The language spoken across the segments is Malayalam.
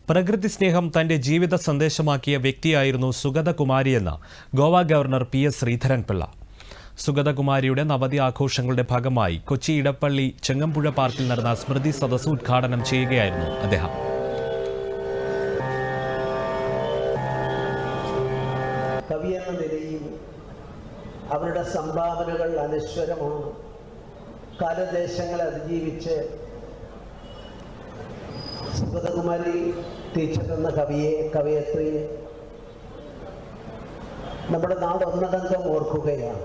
പ്രകൃതി സ്നേഹം തന്റെ ജീവിത സന്ദേശമാക്കിയ വ്യക്തിയായിരുന്നു സുഗതകുമാരിയെന്ന് ഗോവ ഗവർണർ PS ശ്രീധരൻപിള്ള. സുഗതകുമാരിയുടെ നവതി ആഘോഷങ്ങളുടെ ഭാഗമായി കൊച്ചി ഇടപ്പള്ളി ചെങ്ങമ്പുഴ പാർക്കിൽ നടന്ന സ്മൃതി സദസ്സ് ഉദ്ഘാടനം ചെയ്യുകയായിരുന്നു അദ്ദേഹം. കവിയെന്ന നിലയിൽ അവരുടെ സംഭാവനകൾ അനശ്വരമാണ്. കാലദേശങ്ങളെ അതിജീവിച്ച് സുഗതകുമാരി ടീച്ചർ എന്ന കവയത്രിയെ നമ്മുടെ നാട് ഒന്നടങ്കം ഓർക്കുകയാണ്.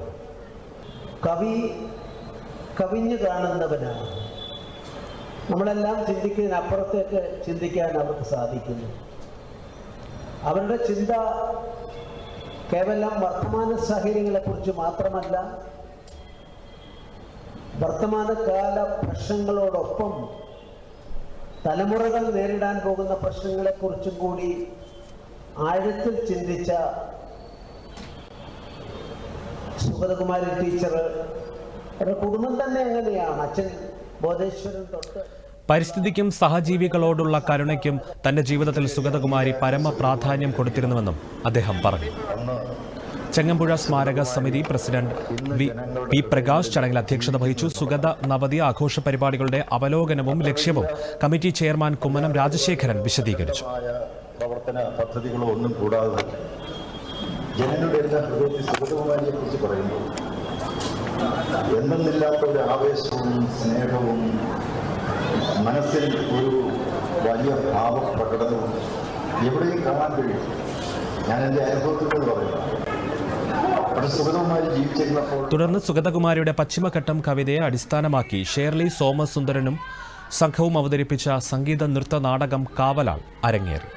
കവിഞ്ഞു കാണുന്നവനാണ്. നമ്മളെല്ലാം ചിന്തിക്കുന്നതിനപ്പുറത്തേക്ക് ചിന്തിക്കാൻ അവർക്ക് സാധിക്കുന്നു. അവരുടെ ചിന്ത കേവലം വർത്തമാന സാഹചര്യങ്ങളെക്കുറിച്ച് മാത്രമല്ല, വർത്തമാനകാല പ്രശ്നങ്ങളോടൊപ്പം തലമുറകൾ നേരിടാൻ പോകുന്ന പ്രശ്നങ്ങളെക്കുറിച്ചും കൂടി ആഴത്തിൽ ചിന്തിച്ച സുഗതകുമാരി ടീച്ചർ, അവരുടെ കുടുംബം തന്നെ അങ്ങനെയാണ്. അച്ഛൻ ബോധേശ്വരൻ തൊട്ട് പരിസ്ഥിതിക്കും സഹജീവികളോടുള്ള കരുണയ്ക്കും തന്റെ ജീവിതത്തിൽ സുഗതകുമാരി പരമ പ്രാധാന്യം കൊടുത്തിരുന്നുവെന്നും അദ്ദേഹം പറഞ്ഞു. ചെങ്ങമ്പുഴ സ്മാരക സമിതി പ്രസിഡന്റ് പി പ്രകാശ് ചടങ്ങിൽ അധ്യക്ഷത വഹിച്ചു. സുഗത നവതി ആഘോഷ പരിപാടികളുടെ അവലോകനവും ലക്ഷ്യവും കമ്മിറ്റി ചെയർമാൻ കുമ്മനം രാജശേഖരൻ വിശദീകരിച്ചു. പ്രവർത്തന പദ്ധതികളോ ഒന്നും കൂടാതെ ജനങ്ങളുടെ എല്ലാം ഹൃദയത്തിൽ സുഗതകുമാരിയെ കുറിച്ച് പറയുമ്പോൾ എന്തെന്നില്ലാത്ത ഒരു ആവേശവും സ്നേഹവും മനസ്സിൽ ഒരു വലിയ ഭാവപ്രകടനവും എവിടെയും കാണാൻ കഴിയും. ഞാൻ എൻ്റെ അനുഭവത്തിൽ പറയുന്നു. തുടർന്ന് സുഗതകുമാരിയുടെ പശ്ചിമഘട്ടം കവിതയെ അടിസ്ഥാനമാക്കി ഷേർലി സോമസുന്ദരനും സംഘവും അവതരിപ്പിച്ച സംഗീത നൃത്ത നാടകം കാവലാൾ അരങ്ങേറി.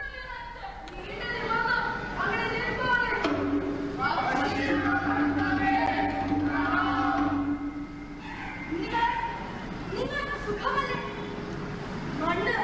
മണ്ണ്